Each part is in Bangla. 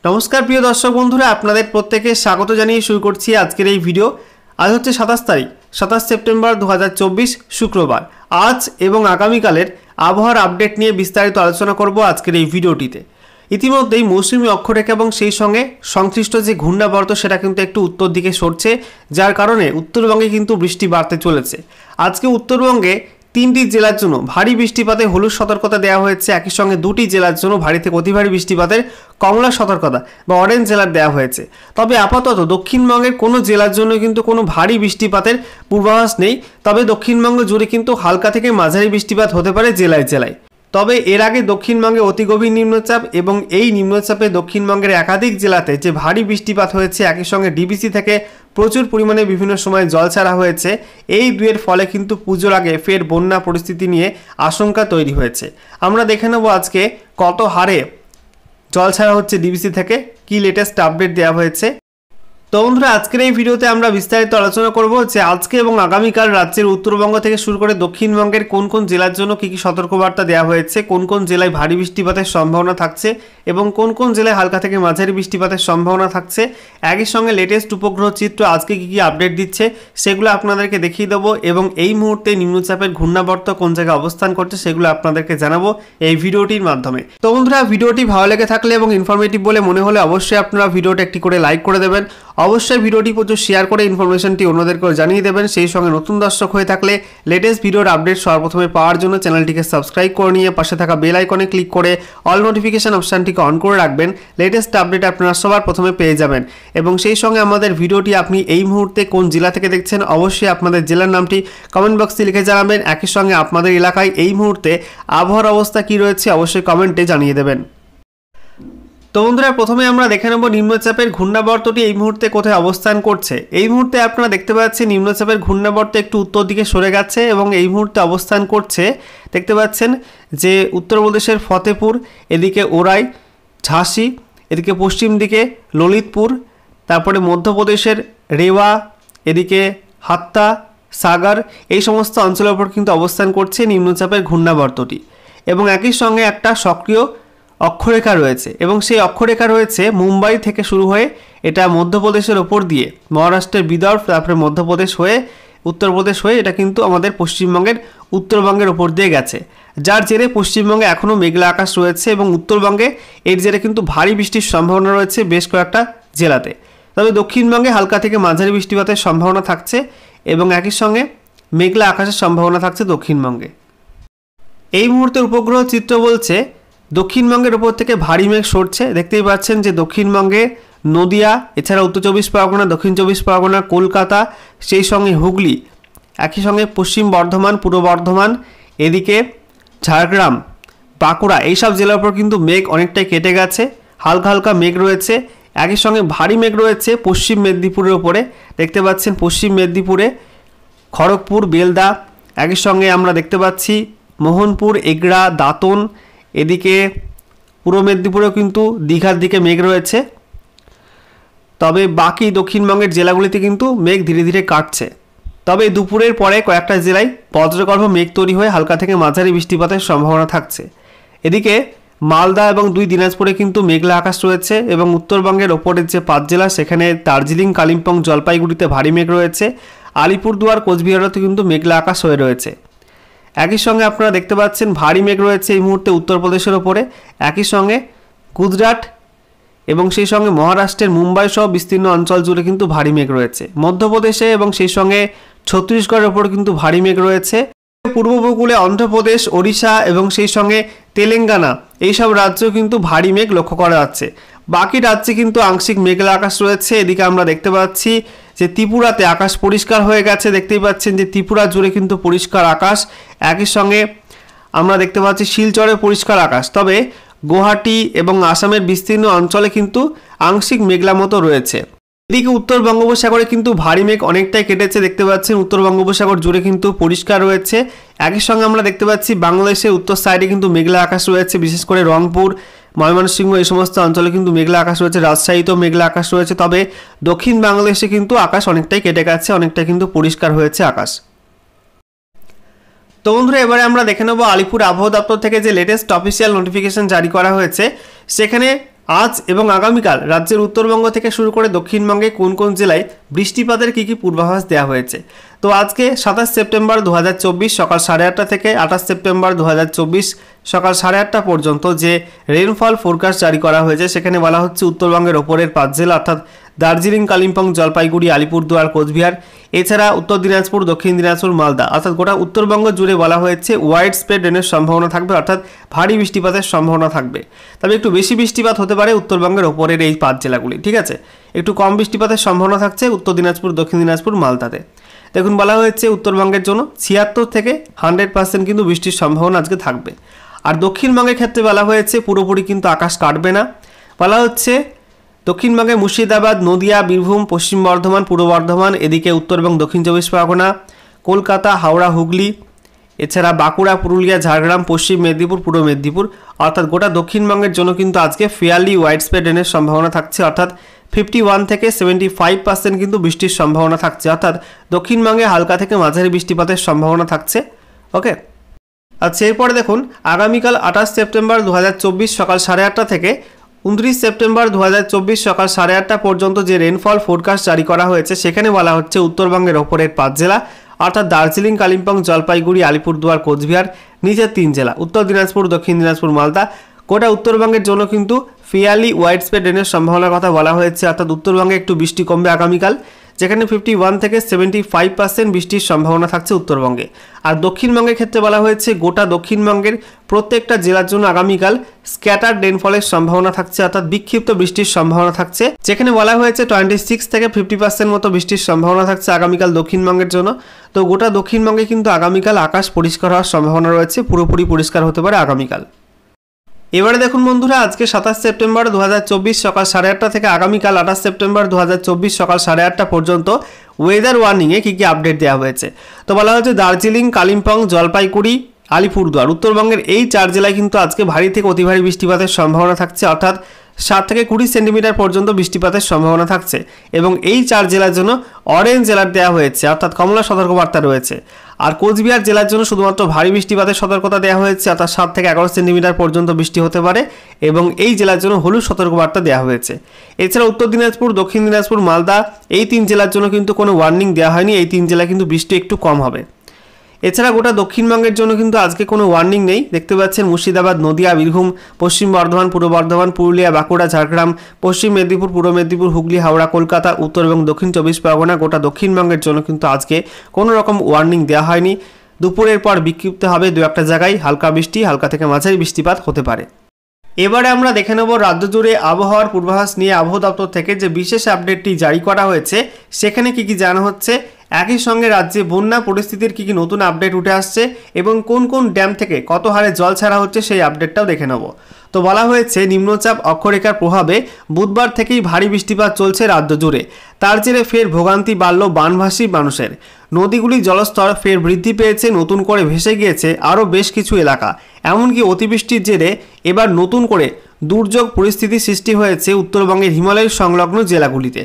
नमस्कार प्रिय दर्शक बंधुरा आपनादेर प्रत्येके स्वागत जानिए शुरू करछि आजकेर এই ভিডিও। आज হচ্ছে 27 তারিখ 27 সেপ্টেম্বর 2024 শুক্রবার। आज এবং আগামীকালের আবহাওয়ার আপডেট নিয়ে বিস্তারিত আলোচনা করব আজকের এই ভিডিওটিতে। ইতিমধ্যেই মৌসুমী অক্ষরেখা এবং সেই সঙ্গে সংশ্লিষ্ট যে ঘূর্ণাবর্ত সেটা কিন্তু একটু উত্তর দিকে সরছে, যার কারণে উত্তরবঙ্গে কিন্তু বৃষ্টি বাড়তে চলেছে। আজকে উত্তরবঙ্গে 3টি জেলার জন্য ভারী বৃষ্টিপাতে হলুদ সতর্কতা দেওয়া হয়েছে, একই সঙ্গে 2টি জেলার জন্য ভারী থেকে অতি ভারী বৃষ্টিপাতের কমলা সতর্কতা বা অরেঞ্জ জেলার দেওয়া হয়েছে। তবে আপাতত দক্ষিণবঙ্গের কোনো জেলার জন্য কিন্তু কোনো ভারী বৃষ্টিপাতের পূর্বাভাস নেই, তবে দক্ষিণবঙ্গ জুড়ে কিন্তু হালকা থেকে মাঝারি বৃষ্টিপাত হতে পারে জেলায় জেলায়। তবে এর আগে দক্ষিণবঙ্গে অতি গভীর নিম্নচাপ এবং এই নিম্নচাপে দক্ষিণবঙ্গের একাধিক জেলাতে যে ভারী বৃষ্টিপাত হয়েছে, একই সঙ্গে ডিবিসি থেকে প্রচুর পরিমাণে বিভিন্ন সময় জল ছাড়া হয়েছে, এই দুয়ের ফলে কিন্তু পুজোর আগে ফের বন্যা পরিস্থিতি নিয়ে আশঙ্কা তৈরি হয়েছে। আমরা দেখে নেব আজকে কত হারে জল ছাড়া হচ্ছে ডিবিসি থেকে, কি লেটেস্ট আপডেট দেওয়া হয়েছে। তো বন্ধুরা, আজকের এই ভিডিওতে আমরা বিস্তারিত আলোচনা করব যে আজকে এবং আগামীকাল রাজ্যের উত্তরবঙ্গ থেকে শুরু করে দক্ষিণবঙ্গের কোন কোন জেলার জন্য কী কী সতর্কবার্তা দেওয়া হয়েছে, কোন কোন জেলায় ভারী বৃষ্টিপাতের সম্ভাবনা থাকছে এবং কোন কোন জেলায় হালকা থেকে মাঝারি বৃষ্টিপাতের সম্ভাবনা থাকছে। একই সঙ্গে লেটেস্ট উপগ্রহ চিত্র আজকে কী কী আপডেট দিচ্ছে সেগুলো আপনাদেরকে দেখিয়ে দেবো এবং এই মুহূর্তে নিম্নচাপের ঘূর্ণাবর্ত কোন জায়গায় অবস্থান করছে সেগুলো আপনাদেরকে জানাবো এই ভিডিওটির মাধ্যমে। তো বন্ধুরা, ভিডিওটি ভালো লেগে থাকলে এবং ইনফরমেটিভ বলে মনে হলে অবশ্যই আপনারা ভিডিওটা একটি করে লাইক করে দেবেন, অবশ্যই ভিডিওটি প্রচুর শেয়ার করে ইনফরমেশনটি অন্যদেরকে জানিয়ে দেবেন। সেই সঙ্গে নতুন দর্শক হয়ে থাকলে লেটেস্ট ভিডিওর আপডেট সর্বপ্রথমে পাওয়ার জন্য চ্যানেলটিকে সাবস্ক্রাইব করে নিয়ে পাশে থাকা বেল আইকনে ক্লিক করে অল নোটিফিকেশন অপশানটিকে অন করে রাখবেন। লেটেস্ট আপডেট আপনারা সবার প্রথমে পেয়ে যাবেন এবং সেই সঙ্গে আমাদের ভিডিওটি আপনি এই মুহূর্তে কোন জেলা থেকে দেখছেন অবশ্যই আপনাদের জেলার নামটি কমেন্ট বক্সে লিখে জানাবেন। একই সঙ্গে আপনাদের এলাকায় এই মুহূর্তে আবহাওয়ার অবস্থা কী রয়েছে অবশ্যই কমেন্টে জানিয়ে দেবেন। তো বন্ধুরা, প্রথমে আমরা দেখে নেব নিম্নচাপের ঘূর্ণাবর্তটি এই মুহূর্তে কোথায় অবস্থান করছে। এই মুহূর্তে আপনারা দেখতে পাচ্ছেন নিম্নচাপের ঘূর্ণাবর্ত একটু উত্তর দিকে সরে গেছে এবং এই মুহূর্তে অবস্থান করছে, দেখতে পাচ্ছেন যে উত্তরপ্রদেশের ফতেপুর, এদিকে ওরাই, ঝাঁসি, এদিকে পশ্চিম দিকে ললিতপুর, তারপরে মধ্যপ্রদেশের রেওয়া, এদিকে হাত্তা, সাগর, এই সমস্ত অঞ্চলের উপর কিন্তু অবস্থান করছে নিম্নচাপের ঘূর্ণাবর্তটি এবং একই সঙ্গে একটা সক্রিয় অক্ষরেখা রয়েছে এবং সেই অক্ষরেখা রয়েছে মুম্বাই থেকে শুরু হয়ে এটা মধ্যপ্রদেশের ওপর দিয়ে মহারাষ্ট্রের বিদর্ভ, তারপরে মধ্যপ্রদেশ হয়ে উত্তরপ্রদেশ হয়ে এটা কিন্তু আমাদের পশ্চিমবঙ্গের উত্তরবঙ্গের ওপর দিয়ে গেছে, যার জেরে পশ্চিমবঙ্গে এখনও মেঘলা আকাশ রয়েছে এবং উত্তরবঙ্গে এর জেরে কিন্তু ভারী বৃষ্টির সম্ভাবনা রয়েছে বেশ কয়েকটা জেলাতে। তবে দক্ষিণবঙ্গে হালকা থেকে মাঝারি বৃষ্টিপাতের সম্ভাবনা থাকছে এবং একই সঙ্গে মেঘলা আকাশের সম্ভাবনা থাকছে দক্ষিণবঙ্গে। এই মুহূর্তের উপগ্রহ চিত্র বলছে দক্ষিণবঙ্গের ওপর থেকে ভারী মেঘ সরছে, দেখতেই পাচ্ছেন যে দক্ষিণবঙ্গে নদিয়া, এছাড়া উত্তর চব্বিশ পরগনা, দক্ষিণ চব্বিশ পরগনা, কলকাতা, সেই সঙ্গে হুগলি, একই সঙ্গে পশ্চিম বর্ধমান, পূর্ব বর্ধমান, এদিকে ঝাড়গ্রাম, বাঁকুড়া, এইসব জেলার উপর কিন্তু মেঘ অনেকটাই কেটে গেছে, হালকা হালকা মেঘ রয়েছে। একই সঙ্গে ভারী মেঘ রয়েছে পশ্চিম মেদিনীপুরের ওপরে, দেখতে পাচ্ছেন পশ্চিম মেদিনীপুরে খড়গপুর, বেলদা, একই সঙ্গে আমরা দেখতে পাচ্ছি মোহনপুর, এগড়া, দাঁতন, এদিকে পূর্ব মেদিনীপুরেও কিন্তু দীঘার দিকে মেঘ রয়েছে। তবে বাকি দক্ষিণবঙ্গের জেলাগুলিতে কিন্তু মেঘ ধীরে ধীরে কাটছে। তবে দুপুরের পরে কয়েকটা জেলায় বজ্রগর্ভ মেঘ তৈরি হয়ে হালকা থেকে মাঝারি বৃষ্টিপাতের সম্ভাবনা থাকছে। এদিকে মালদা এবং 2 দিনাজপুরে কিন্তু মেঘলা আকাশ রয়েছে এবং উত্তরবঙ্গের ওপরের যে 5 জেলা সেখানে দার্জিলিং, কালিম্পং, জলপাইগুড়িতে ভারী মেঘ রয়েছে, আলিপুরদুয়ার, কোচবিহারেও কিন্তু মেঘলা আকাশ হয়ে রয়েছে। একই সঙ্গে আপনারা দেখতে পাচ্ছেন ভারী মেঘ রয়েছে এই মুহূর্তে উত্তরপ্রদেশের ওপরে, একই সঙ্গে গুজরাট এবং সেই সঙ্গে মহারাষ্ট্রের মুম্বাই সহ বিস্তীর্ণ অঞ্চল জুড়ে কিন্তু ভারী মেঘ রয়েছে। মধ্যপ্রদেশে এবং সেই সঙ্গে ছত্তিশগড়ের ওপর কিন্তু ভারী মেঘ রয়েছে। পূর্ব উপকূলে অন্ধ্রপ্রদেশ, ওড়িশা এবং সেই সঙ্গে তেলেঙ্গানা, এইসব রাজ্যেও কিন্তু ভারী মেঘ লক্ষ্য করা যাচ্ছে। বাকি রাজ্যে কিন্তু আংশিক মেঘলা আকাশ রয়েছে। এদিকে আমরা দেখতে পাচ্ছি যে ত্রিপুরাতে আকাশ পরিষ্কার হয়ে গেছে, দেখতেই পাচ্ছেন যে ত্রিপুরা জুড়ে কিন্তু পরিষ্কার আকাশ। একই সঙ্গে আমরা দেখতে পাচ্ছি শিলচরে পরিষ্কার আকাশ। তবে গুয়াহাটি এবং আসামের বিস্তীর্ণ অঞ্চলে কিন্তু আংশিক মেঘলা মতো রয়েছে। এদিকে উত্তর বঙ্গোপসাগরে কিন্তু ভারী মেঘ অনেকটাই কেটেছে, দেখতে পাচ্ছেন উত্তর বঙ্গোপসাগর জুড়ে কিন্তু পরিষ্কার রয়েছে। একই সঙ্গে আমরা দেখতে পাচ্ছি বাংলাদেশের উত্তর সাইডে কিন্তু মেঘলা আকাশ রয়েছে, বিশেষ করে রংপুর, ময়মনসিংহ এই সমস্ত অঞ্চলে কিন্তু মেঘলা আকাশ রয়েছে, রাজশাহীতেও মেঘলা আকাশ রয়েছে। তবে দক্ষিণ বাংলাদেশে কিন্তু আকাশ অনেকটাই কেটে গেছে, অনেকটাই কিন্তু পরিষ্কার হয়েছে আকাশ। তো বন্ধুরা, এবারে আমরা দেখে নেব আলিপুর আবহাওয়া দপ্তর থেকে যে লেটেস্ট অফিসিয়াল নোটিফিকেশন জারি করা হয়েছে সেখানে আজ এবং আগামীকাল রাজ্যের উত্তরবঙ্গ থেকে শুরু করে দক্ষিণবঙ্গে কোন কোন জেলায় বৃষ্টিপাতের কী কী পূর্বাভাস দেওয়া হয়েছে। তো আজকে 27 সেপ্টেম্বর 2024 সকাল 8:30 থেকে 28 সেপ্টেম্বর 2024 সকাল 8:30 পর্যন্ত যে রেনফল ফোরকাস্ট জারি করা হয়েছে সেখানে বলা হচ্ছে উত্তরবঙ্গের ওপরের 5 জেলা অর্থাৎ দার্জিলিং, কালিম্পং, জলপাইগুড়ি, আলিপুরদুয়ার, কোচবিহার, এছাড়া উত্তর দিনাজপুর, দক্ষিণ দিনাজপুর, মালদা অর্থাৎ গোটা উত্তরবঙ্গ জুড়ে বলা হয়েছে ওয়াইড স্প্রেড রেনের সম্ভাবনা থাকবে অর্থাৎ ভারী বৃষ্টিপাতের সম্ভাবনা থাকবে। তবে একটু বেশি বৃষ্টিপাত হতে পারে উত্তরবঙ্গের ওপরের এই 5 জেলাগুলি, ঠিক আছে। একটু কম বৃষ্টিপাতের সম্ভাবনা থাকছে উত্তর দিনাজপুর, দক্ষিণ দিনাজপুর, মালদাতে। দেখুন বলা হয়েছে উত্তরবঙ্গের জন্য 76 থেকে 100% কিন্তু বৃষ্টির সম্ভাবনা আজকে থাকবে। আর দক্ষিণবঙ্গের ক্ষেত্রে বলা হয়েছে পুরোপুরি কিন্তু আকাশ কাটবে না। বলা হচ্ছে দক্ষিণবঙ্গে মুর্শিদাবাদ, নদিয়া, বীরভূম, পশ্চিম বর্ধমান, পূর্ব বর্ধমান, এদিকে উত্তর এবং দক্ষিণ 24 পরগনা, কলকাতা, হাওড়া, হুগলি, এছাড়া বাঁকুড়া, পুরুলিয়া, ঝাড়গ্রাম, পশ্চিম মেদিনীপুর, পূর্ব মেদিনীপুর অর্থাৎ গোটা দক্ষিণবঙ্গের জন্য কিন্তু আজকে ফেয়ারলি ওয়াইড স্প্রেড রেনের সম্ভাবনা থাকছে অর্থাৎ 51 থেকে 75% কিন্তু বৃষ্টির সম্ভাবনা থাকছে অর্থাৎ দক্ষিণবঙ্গে হালকা থেকে মাঝারি বৃষ্টিপাতের সম্ভাবনা থাকছে। ওকে, আচ্ছা এরপরে দেখুন আগামীকাল 28 সেপ্টেম্বর 2024 সকাল 8:30 থেকে 29 সেপ্টেম্বর 2024 সকাল 8:30 পর্যন্ত যে রেনফল ফোরকাস্ট জারি করা হয়েছে সেখানে বলা হচ্ছে উত্তরবঙ্গের ওপরের 5 জেলা অর্থাৎ দার্জিলিং, কালিম্পং, জলপাইগুড়ি, আলিপুরদুয়ার, কোচবিহার, নিচের 3 জেলা উত্তর দিনাজপুর, দক্ষিণ দিনাজপুর, মালদা গোটা উত্তরবঙ্গের জন্য কিন্তু ফেয়ারলি ওয়াইড স্প্রেড রেনের সম্ভাবনার কথা বলা হয়েছে অর্থাৎ উত্তরবঙ্গে একটু বৃষ্টি কমবে আগামীকাল, যেখানে 51 থেকে 75% বৃষ্টির সম্ভাবনা থাকছে উত্তরবঙ্গে। আর দক্ষিণবঙ্গের ক্ষেত্রে বলা হয়েছে গোটা দক্ষিণবঙ্গের প্রত্যেকটা জেলার জন্য আগামীকাল স্ক্যাটার রেনফলের সম্ভাবনা থাকছে অর্থাৎ বিক্ষিপ্ত বৃষ্টির সম্ভাবনা থাকছে, যেখানে বলা হয়েছে 26 থেকে 50% মতো বৃষ্টির সম্ভাবনা থাকছে আগামীকাল দক্ষিণবঙ্গের জন্য। তো গোটা দক্ষিণবঙ্গে কিন্তু আগামীকাল আকাশ পরিষ্কার হওয়ার সম্ভাবনা রয়েছে, পুরোপুরি পরিষ্কার হতে পারে আগামীকাল। এবারে দেখুন বন্ধুরা আজকে 27 সেপ্টেম্বর 2024 সকাল 8:30 থেকে আগামীকাল 28 সেপ্টেম্বর 2024 সকাল 8:30 পর্যন্ত ওয়েদার ওয়ার্নিংয়ে কী কী আপডেট দেওয়া হয়েছে। তো বলা হচ্ছে দার্জিলিং, কালিম্পং, জলপাইগুড়ি, আলিপুরদুয়ার উত্তরবঙ্গের এই 4 জেলায় কিন্তু আজকে ভারী থেকে অতি ভারী বৃষ্টিপাতের সম্ভাবনা থাকছে অর্থাৎ 7 থেকে 20 সেন্টিমিটার পর্যন্ত বৃষ্টিপাতের সম্ভাবনা থাকছে এবং এই 4 জেলার জন্য অরেঞ্জ অ্যালার্ট দেওয়া হয়েছে অর্থাৎ কমলা সতর্কবার্তা রয়েছে। আর কোচবিহার জেলার জন্য শুধুমাত্র ভারী বৃষ্টিপাতের সতর্কতা দেওয়া হয়েছে অর্থাৎ 7 থেকে 11 সেন্টিমিটার পর্যন্ত বৃষ্টি হতে পারে এবং এই জেলার জন্য হলুদ সতর্কবার্তা দেওয়া হয়েছে। এছাড়া উত্তর দিনাজপুর, দক্ষিণ দিনাজপুর, মালদা এই 3 জেলার জন্য কিন্তু কোনো ওয়ার্নিং দেওয়া হয়নি, এই 3 জেলায় কিন্তু বৃষ্টি একটু কম হবে। এছাড়া গোটা দক্ষিণবঙ্গের জন্য কিন্তু আজকে কোনো ওয়ার্নিং নেই। দেখতে পাচ্ছেন মুর্শিদাবাদ, নদিয়া, বীরভূম, পশ্চিম বর্ধমান, পূর্ব বর্ধমান, পুরুলিয়া, বাঁকুড়া, ঝাড়গ্রাম, পশ্চিম মেদিনীপুর, পূর্ব মেদিনীপুর, হুগলি, হাওড়া, কলকাতা, উত্তর এবং দক্ষিণ 24 পরগনা গোটা দক্ষিণবঙ্গের জন্য কিন্তু আজকে কোনো রকম ওয়ার্নিং দেওয়া হয়নি। দুপুরের পর বিক্ষিপ্ত হবে 2-1 জায়গায় হালকা বৃষ্টি, হালকা থেকে মাঝারি বৃষ্টিপাত হতে পারে। এবারে আমরা দেখে নেব রাজ্য জুড়ে আবহাওয়ার পূর্বাভাস নিয়ে আবহাওয়া দপ্তর থেকে যে বিশেষ আপডেটটি জারি করা হয়েছে সেখানে কি কি জানা হচ্ছে, একই সঙ্গে রাজ্যে বন্যা পরিস্থিতির কি কি নতুন আপডেট উঠে আসছে এবং কোন কোন ড্যাম থেকে কত হারে জল ছাড়া হচ্ছে সেই আপডেটটাও দেখে নেব। তো বলা হয়েছে নিম্নচাপ অক্ষরেখার প্রভাবে বুধবার থেকেই ভারী বৃষ্টিপাত চলছে রাজ্য জুড়ে, তার জেরে ফের ভোগান্তি বাড়ল বানভাসী মানুষের। নদীগুলির জলস্তর ফের বৃদ্ধি পেয়েছে, নতুন করে ভেসে গিয়েছে আরও বেশ কিছু এলাকা, এমনকি অতিবৃষ্টির জেরে এবার নতুন করে দুর্যোগ পরিস্থিতি সৃষ্টি হয়েছে উত্তরবঙ্গের হিমালয়ের সংলগ্ন জেলাগুলিতে।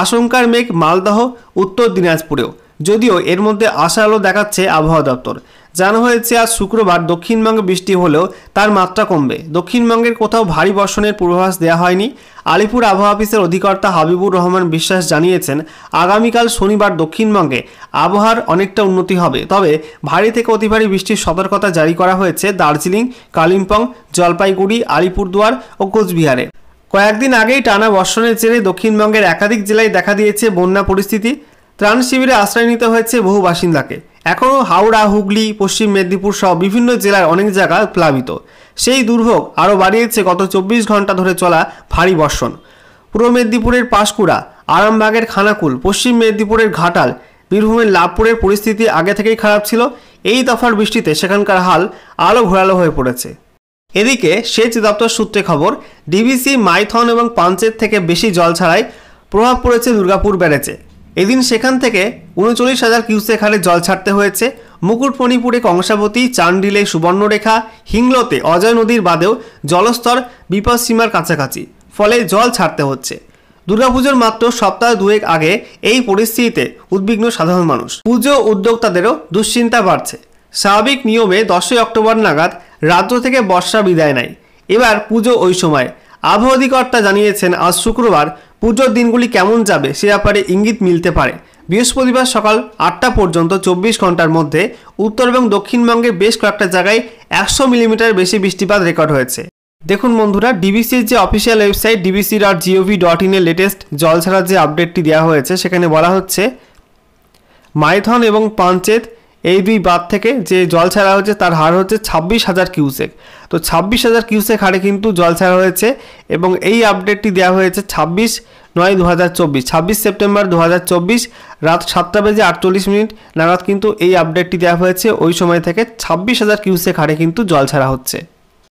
আশঙ্কার মেঘ মালদহ, উত্তর দিনাজপুরেও, যদিও এর মধ্যে আশার আলো দেখাচ্ছে আবহাওয়া দপ্তর। জানা হয়েছে আজ শুক্রবার দক্ষিণবঙ্গে বৃষ্টি হলেও তার মাত্রা কমবে, দক্ষিণবঙ্গের কোথাও ভারী বর্ষণের পূর্বাভাস দেওয়া হয়নি। আলিপুর আবহাওয়া অফিসের অধিকর্তা হাবিবুর রহমান বিশ্বাস জানিয়েছেন আগামীকাল শনিবার দক্ষিণবঙ্গে আবহাওয়ার অনেকটা উন্নতি হবে, তবে ভারী থেকে অতি ভারী বৃষ্টির সতর্কতা জারি করা হয়েছে দার্জিলিং, কালিম্পং, জলপাইগুড়ি, আলিপুরদুয়ার ও কোচবিহারে। কয়েকদিন আগেই টানা বর্ষণের জেরে দক্ষিণবঙ্গের একাধিক জেলায় দেখা দিয়েছে বন্যা পরিস্থিতি, ত্রাণ শিবিরে আশ্রয় নিতে হয়েছে বহু বাসিন্দাকে। এখনও হাওড়া, হুগলি, পশ্চিম মেদিনীপুর সহ বিভিন্ন জেলার অনেক জায়গা প্লাবিত। সেই দুর্ভোগ আরও বাড়িয়েছে গত 24 ঘন্টা ধরে চলা ভারী বর্ষণ। পূর্ব মেদিনীপুরের পাঁশকুড়া, আরামবাগের খানাকুল, পশ্চিম মেদিনীপুরের ঘাটাল, বীরভূমের লাভপুরের পরিস্থিতি আগে থেকেই খারাপ ছিল, এই দফার বৃষ্টিতে সেখানকার হাল আরও ঘোরালো হয়ে পড়েছে। এদিকে সেচ দপ্তর সূত্রে খবর, ডিভিসি, মাইথন এবং পাঞ্চের থেকে বেশি জল ছাড়াই প্রভাব পড়েছে দুর্গাপুর ব্যারেজে। এদিন সেখান থেকে 39,000 কিউসেক হারে জল ছাড়তে হয়েছে। মুকুটমণিপুরে কংসাবতী, চান্ডিলে সুবর্ণরেখা, হিংলোতে অজয় নদীর বাদেও জলস্তর বিপদসীমার কাছাকাছি, ফলে জল ছাড়তে হচ্ছে। দুর্গাপুজোর মাত্র সপ্তাহ 2 আগে এই পরিস্থিতিতে উদ্বিগ্ন সাধারণ মানুষ, পুজো উদ্যোক্তাদেরও দুশ্চিন্তা বাড়ছে। স্বাভাবিক নিয়মে 10 অক্টোবর নাগাদ রাজ্য থেকে বর্ষা বিদায় নেয়, এবার পুজো ওই সময়। আবহাওয়া অধিকর্তা জানিয়েছেন আজ শুক্রবার পুজোর দিনগুলি কেমন যাবে সে ব্যাপারে ইঙ্গিত মিলতে পারে। বৃহস্পতিবার সকাল 8টা পর্যন্ত 24 ঘন্টার মধ্যে উত্তর এবং দক্ষিণবঙ্গে বেশ কয়েকটা জায়গায় 100 মিলিমিটার বেশি বৃষ্টিপাত রেকর্ড হয়েছে। দেখুন বন্ধুরা, ডিবিসির যে অফিসিয়াল ওয়েবসাইট dbc.gov.in এর লেটেস্ট জল ছাড়ার যে আপডেটটি দেওয়া হয়েছে সেখানে বলা হচ্ছে মাইথন এবং পাঞ্চেত এই দুই বাঁধ থেকে যে জল ছাড়া হচ্ছে তার হার হচ্ছে 26,000 কিউসেক। তো 26,000 কিউসেক হারে কিন্তু জল ছাড়া হয়েছে এবং এই আপডেটটি দেওয়া হয়েছে 26 সেপ্টেম্বর 2024 রাত 7:48 নাগাদ কিন্তু এই আপডেটটি দেওয়া হয়েছে। ওই সময় থেকে 26,000 কিউসেক হারে কিন্তু জল ছাড়া হচ্ছে।